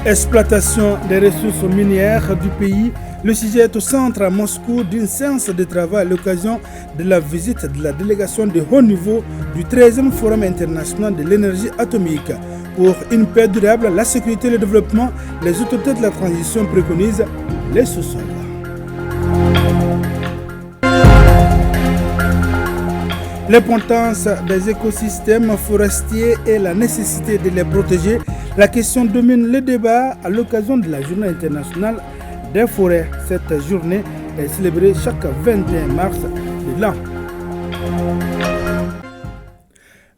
Exploitation des ressources minières du pays, le sujet est au centre à Moscou d'une séance de travail à l'occasion de la visite de la délégation de haut niveau du 13e Forum international de l'énergie atomique. Pour une paix durable, la sécurité et le développement, les autorités de la transition préconisent les sous-sols. L'importance des écosystèmes forestiers et la nécessité de les protéger, la question domine le débat à l'occasion de la Journée internationale des forêts. Cette journée est célébrée chaque 21 mars de l'an.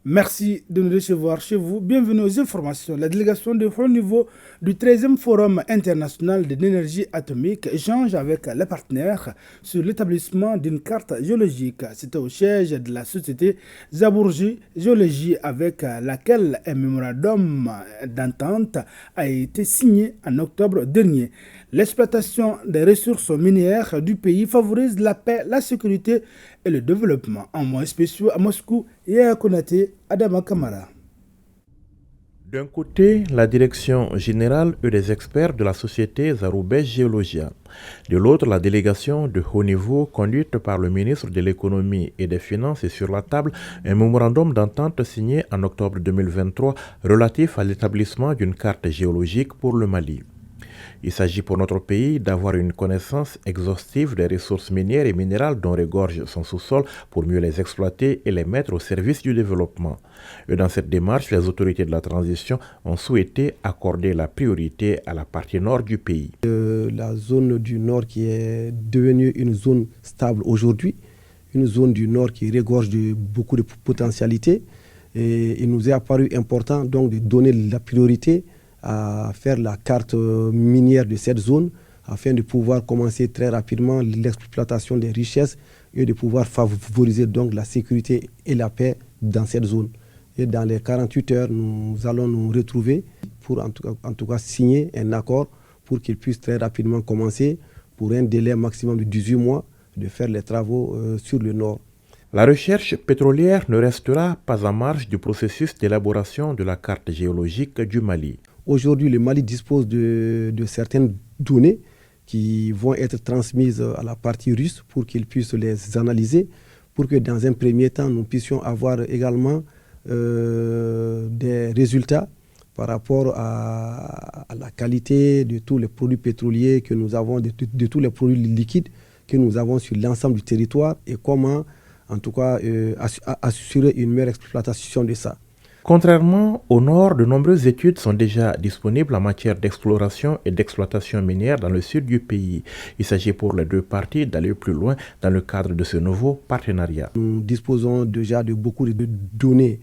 Merci de nous recevoir chez vous. Bienvenue aux informations. La délégation de haut niveau du 13e Forum international de l'énergie atomique échange avec les partenaires sur l'établissement d'une carte géologique. C'était au siège de la société Zabourji Géologie avec laquelle un mémorandum d'entente a été signé en octobre dernier. L'exploitation des ressources minières du pays favorise la paix, la sécurité et le développement. En mois spéciaux à Moscou et à Konaté, Adama Kamara. D'un côté, la direction générale et les experts de la société Zaroubej Géologia. De l'autre, la délégation de haut niveau conduite par le ministre de l'économie et des finances et sur la table un mémorandum d'entente signé en octobre 2023 relatif à l'établissement d'une carte géologique pour le Mali. Il s'agit pour notre pays d'avoir une connaissance exhaustive des ressources minières et minérales dont regorge son sous-sol pour mieux les exploiter et les mettre au service du développement. Et dans cette démarche, les autorités de la transition ont souhaité accorder la priorité à la partie nord du pays. La zone du nord qui est devenue une zone stable aujourd'hui, une zone du nord qui regorge de beaucoup de potentialités. Et il nous est apparu important donc de donner la priorité à faire la carte minière de cette zone afin de pouvoir commencer très rapidement l'exploitation des richesses et de pouvoir favoriser donc la sécurité et la paix dans cette zone. Et dans les 48 heures, nous allons nous retrouver pour en tout cas signer un accord pour qu'il puisse très rapidement commencer pour un délai maximum de 18 mois de faire les travaux sur le nord. La recherche pétrolière ne restera pas en marge du processus d'élaboration de la carte géologique du Mali. Aujourd'hui, le Mali dispose de certaines données qui vont être transmises à la partie russe pour qu'ils puissent les analyser, pour que dans un premier temps, nous puissions avoir également des résultats par rapport à la qualité de tous les produits pétroliers que nous avons, de tous les produits liquides que nous avons sur l'ensemble du territoire et comment, en tout cas, assurer une meilleure exploitation de ça. Contrairement au nord, de nombreuses études sont déjà disponibles en matière d'exploration et d'exploitation minière dans le sud du pays. Il s'agit pour les deux parties d'aller plus loin dans le cadre de ce nouveau partenariat. Nous disposons déjà de beaucoup de données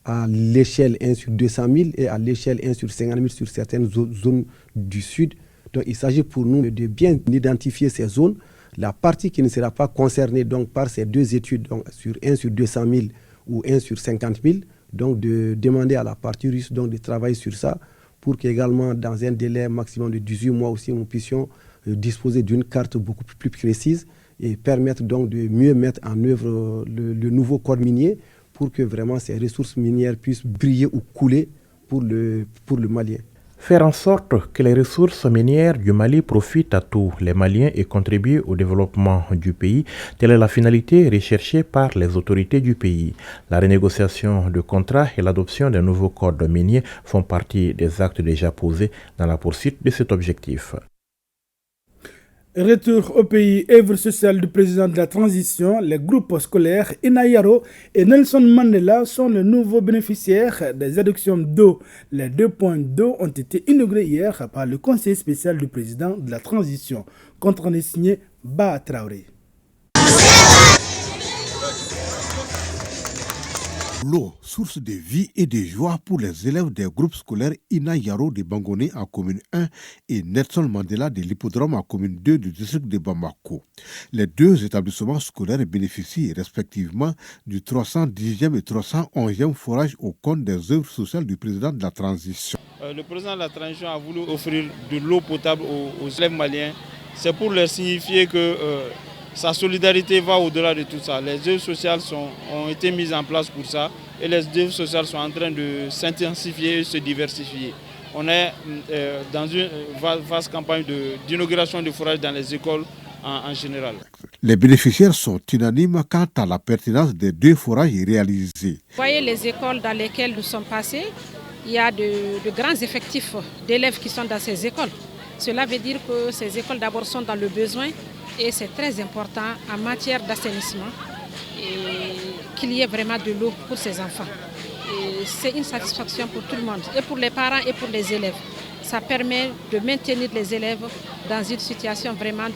à l'échelle 1 sur 200 000 et à l'échelle 1 sur 50 000 sur certaines zones du sud. Donc il s'agit pour nous de bien identifier ces zones. La partie qui ne sera pas concernée donc, par ces deux études, donc sur 1 sur 200 000 ou 1 sur 50 000, donc de demander à la partie russe donc de travailler sur ça pour qu'également dans un délai maximum de 18 mois aussi nous puissions disposer d'une carte beaucoup plus précise et permettre donc de mieux mettre en œuvre le nouveau code minier pour que vraiment ces ressources minières puissent briller ou couler pour le Malien. Faire en sorte que les ressources minières du Mali profitent à tous les Maliens et contribuent au développement du pays, telle est la finalité recherchée par les autorités du pays. La renégociation de contrats et l'adoption d'un nouveau code minier font partie des actes déjà posés dans la poursuite de cet objectif. Retour au pays, œuvre sociale du président de la transition, les groupes scolaires Inayaro et Nelson Mandela sont les nouveaux bénéficiaires des adductions d'eau. Les 2 points d'eau ont été inaugurés hier par le conseiller spécial du président de la transition, contrat signé Ba Traoré. L'eau, source de vie et de joie pour les élèves des groupes scolaires Ina Yaro de Bangoné en commune 1 et Nelson Mandela de l'hippodrome en commune 2 du district de Bamako. Les deux établissements scolaires bénéficient respectivement du 310e et 311e forage au compte des œuvres sociales du président de la transition. Le président de la transition a voulu offrir de l'eau potable aux élèves maliens. C'est pour leur signifier que sa solidarité va au-delà de tout ça. Les œuvres sociales ont été mises en place pour ça et les œuvres sociales sont en train de s'intensifier et se diversifier. On est dans une vaste campagne d'inauguration de forages dans les écoles en général. Les bénéficiaires sont unanimes quant à la pertinence des 2 forages réalisés. Vous voyez les écoles dans lesquelles nous sommes passés, il y a de grands effectifs d'élèves qui sont dans ces écoles. Cela veut dire que ces écoles d'abord sont dans le besoin et c'est très important en matière d'assainissement qu'il y ait vraiment de l'eau pour ces enfants. C'est une satisfaction pour tout le monde, et pour les parents et pour les élèves. Ça permet de maintenir les élèves dans une situation vraiment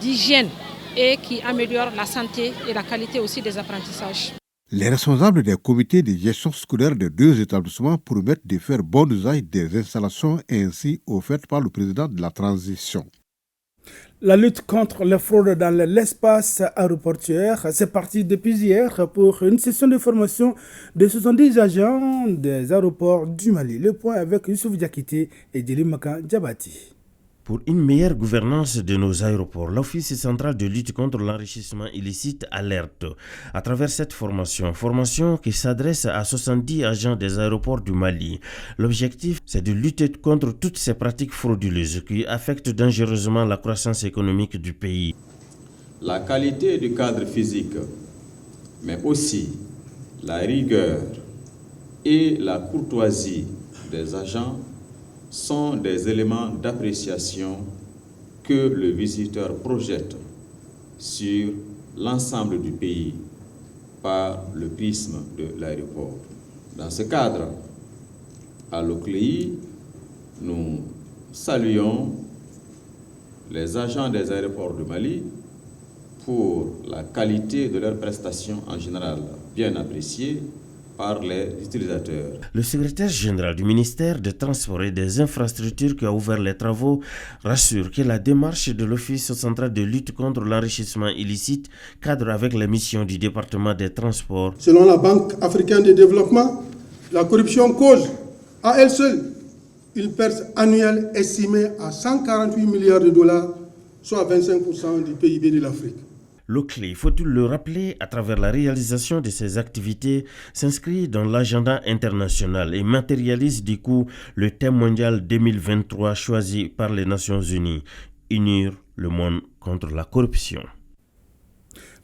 d'hygiène et qui améliore la santé et la qualité aussi des apprentissages. Les responsables des comités de gestion scolaire des 2 établissements promettent de faire bon usage des installations ainsi offertes par le président de la transition. La lutte contre les fraudes dans l'espace aéroportuaire, c'est parti depuis hier pour une session de formation de 70 agents des aéroports du Mali. Le point avec Youssouf Diakité et Djelimaka Djabati. Pour une meilleure gouvernance de nos aéroports, l'Office central de lutte contre l'enrichissement illicite alerte à travers cette formation qui s'adresse à 70 agents des aéroports du Mali. L'objectif, c'est de lutter contre toutes ces pratiques frauduleuses qui affectent dangereusement la croissance économique du pays. La qualité du cadre physique, mais aussi la rigueur et la courtoisie des agents sont des éléments d'appréciation que le visiteur projette sur l'ensemble du pays par le prisme de l'aéroport. Dans ce cadre, à l'OCLEI, nous saluons les agents des aéroports du Mali pour la qualité de leurs prestations en général bien appréciées par les utilisateurs. Le secrétaire général du ministère des Transports et des Infrastructures qui a ouvert les travaux rassure que la démarche de l'Office central de lutte contre l'enrichissement illicite cadre avec les missions du département des Transports. Selon la Banque africaine de développement, la corruption cause à elle seule une perte annuelle estimée à 148 milliards de dollars, soit 25% du PIB de l'Afrique. L'OCLEI, faut-il le rappeler, à travers la réalisation de ces activités, s'inscrit dans l'agenda international et matérialise du coup le thème mondial 2023 choisi par les Nations Unies, unir le monde contre la corruption.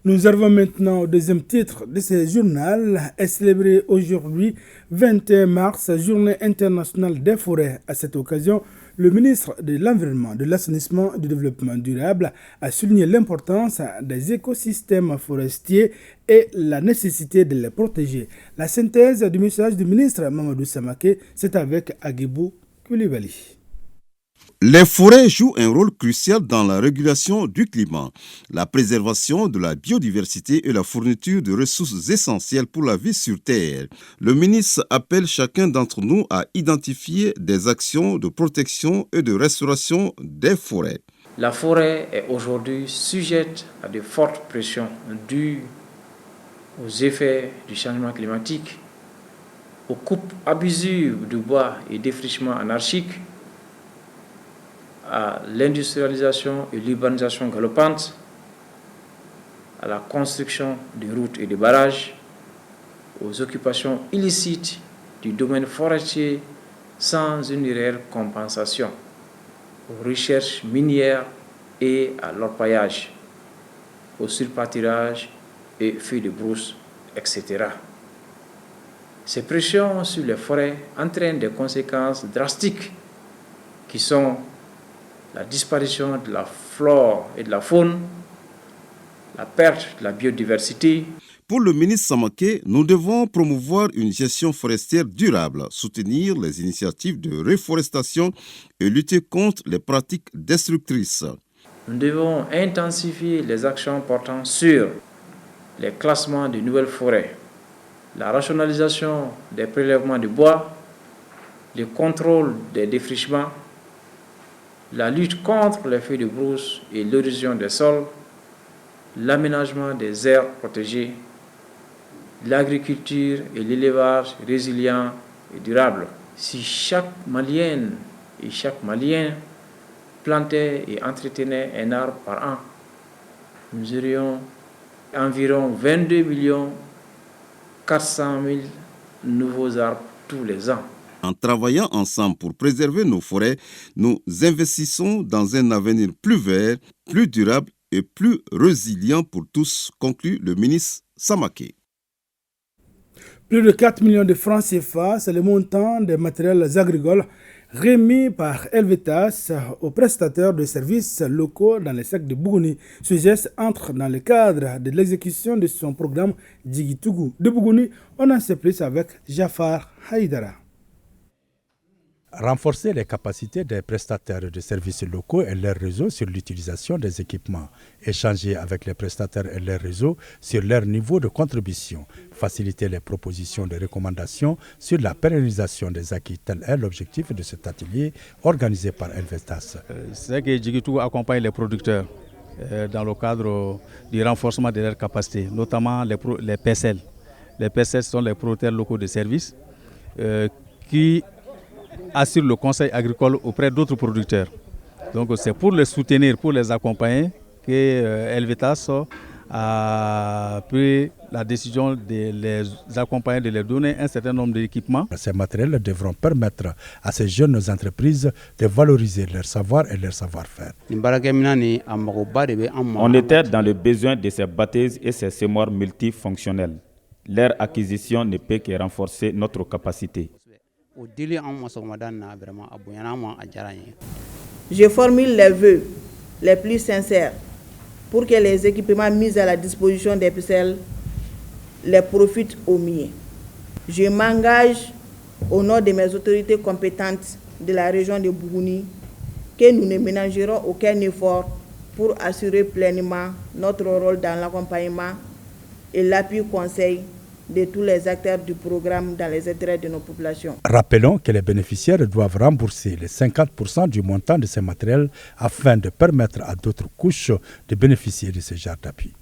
Nous arrivons maintenant au deuxième titre de ce journal, est célébré aujourd'hui 21 mars, journée internationale des forêts. À cette occasion, le ministre de l'Environnement, de l'Assainissement et du Développement durable a souligné l'importance des écosystèmes forestiers et la nécessité de les protéger. La synthèse du message du ministre Mamadou Samaké, c'est avec Aguibou Koulibaly. Les forêts jouent un rôle crucial dans la régulation du climat, la préservation de la biodiversité et la fourniture de ressources essentielles pour la vie sur Terre. Le ministre appelle chacun d'entre nous à identifier des actions de protection et de restauration des forêts. La forêt est aujourd'hui sujette à de fortes pressions dues aux effets du changement climatique, aux coupes abusives de bois et défrichements anarchiques, à l'industrialisation et l'urbanisation galopante, à la construction de routes et de barrages, aux occupations illicites du domaine forestier sans une réelle compensation, aux recherches minières et à l'orpaillage, au surpâturage et feux de brousse, etc. Ces pressions sur les forêts entraînent des conséquences drastiques qui sont la disparition de la flore et de la faune, la perte de la biodiversité. Pour le ministre Samaké, nous devons promouvoir une gestion forestière durable, soutenir les initiatives de reforestation et lutter contre les pratiques destructrices. Nous devons intensifier les actions portant sur les classements de nouvelles forêts, la rationalisation des prélèvements de bois, le contrôle des défrichements, la lutte contre les feux de brousse et l'érosion des sols, l'aménagement des aires protégées, l'agriculture et l'élevage résilient et durable. Si chaque Malienne et chaque Malien plantait et entretenait un arbre par an, nous aurions environ 22 400 000 nouveaux arbres tous les ans. En travaillant ensemble pour préserver nos forêts, nous investissons dans un avenir plus vert, plus durable et plus résilient pour tous, conclut le ministre Samaké. Plus de 4 millions de francs CFA, c'est le montant des matériels agricoles remis par Helvetas aux prestataires de services locaux dans les sacs de Bougouni. Ce geste entre dans le cadre de l'exécution de son programme Djigitougou de Bougouni. On en sait plus avec Jafar Haïdara. Renforcer les capacités des prestataires de services locaux et leurs réseaux sur l'utilisation des équipements. Échanger avec les prestataires et leurs réseaux sur leur niveau de contribution. Faciliter les propositions de recommandations sur la pérennisation des acquis. Tel est l'objectif de cet atelier organisé par Helvetas. C'est que Djigitougou accompagne les producteurs dans le cadre du renforcement de leurs capacités, notamment les PSL. Les PSL sont les producteurs locaux de services qui assure le conseil agricole auprès d'autres producteurs. Donc c'est pour les soutenir, pour les accompagner que Helvetas a pris la décision de les accompagner, de leur donner un certain nombre d'équipements. Ces matériels devront permettre à ces jeunes entreprises de valoriser leur savoir et leur savoir-faire. On était dans le besoin de ces bateuses et ces semoirs multifonctionnels. Leur acquisition ne peut que renforcer notre capacité. Je formule les vœux les plus sincères pour que les équipements mis à la disposition des PSL les profitent au mieux. Je m'engage au nom de mes autorités compétentes de la région de Bougouni que nous ne ménagerons aucun effort pour assurer pleinement notre rôle dans l'accompagnement et l'appui conseil de tous les acteurs du programme dans les intérêts de nos populations. Rappelons que les bénéficiaires doivent rembourser les 50% du montant de ces matériels afin de permettre à d'autres couches de bénéficier de ce genre d'appui.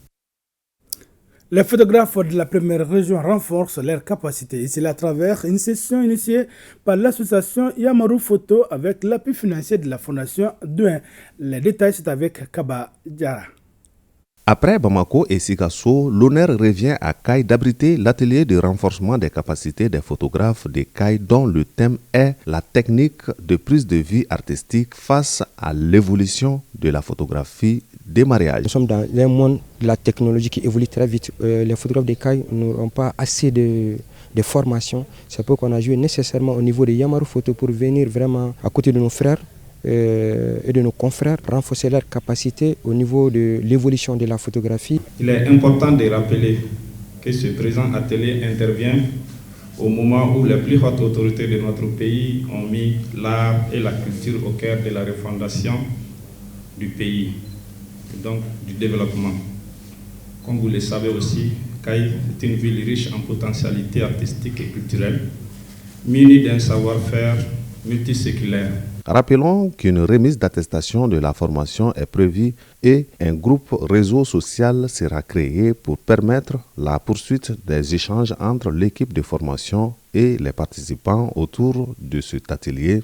Les photographes de la première région renforcent leurs capacités et c'est à travers une session initiée par l'association Yamaru Photo avec l'appui financier de la fondation Douin. Les détails c'est avec Kaba Diara. Après Bamako et Sikasso, l'honneur revient à Kai d'abriter l'atelier de renforcement des capacités des photographes de Kai dont le thème est la technique de prise de vie artistique face à l'évolution de la photographie des mariages. Nous sommes dans un monde de la technologie qui évolue très vite. Les photographes de Kai n'auront pas assez de formation. C'est pourquoi on a joué nécessairement au niveau de Yamaru Photo pour venir vraiment à côté de nos frères et de nos confrères, renforcer leurs capacités au niveau de l'évolution de la photographie. Il est important de rappeler que ce présent atelier intervient au moment où les plus hautes autorités de notre pays ont mis l'art et la culture au cœur de la refondation du pays, donc du développement. Comme vous le savez aussi, Kai est une ville riche en potentialités artistiques et culturelles, munie d'un savoir-faire multiséculaire. Rappelons qu'une remise d'attestation de la formation est prévue et un groupe réseau social sera créé pour permettre la poursuite des échanges entre l'équipe de formation et les participants autour de cet atelier.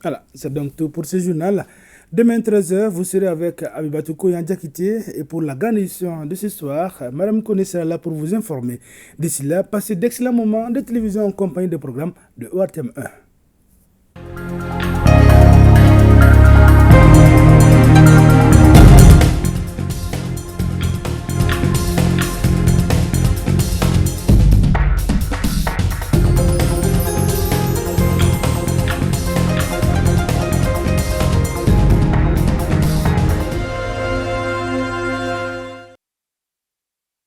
Voilà, c'est donc tout pour ce journal. Demain 13h, vous serez avec Abibatou Koyan-Diakité et pour la grande édition de ce soir, Madame Kone sera là pour vous informer. D'ici là, passez d'excellents moments de télévision en compagnie des programmes de ORTM1.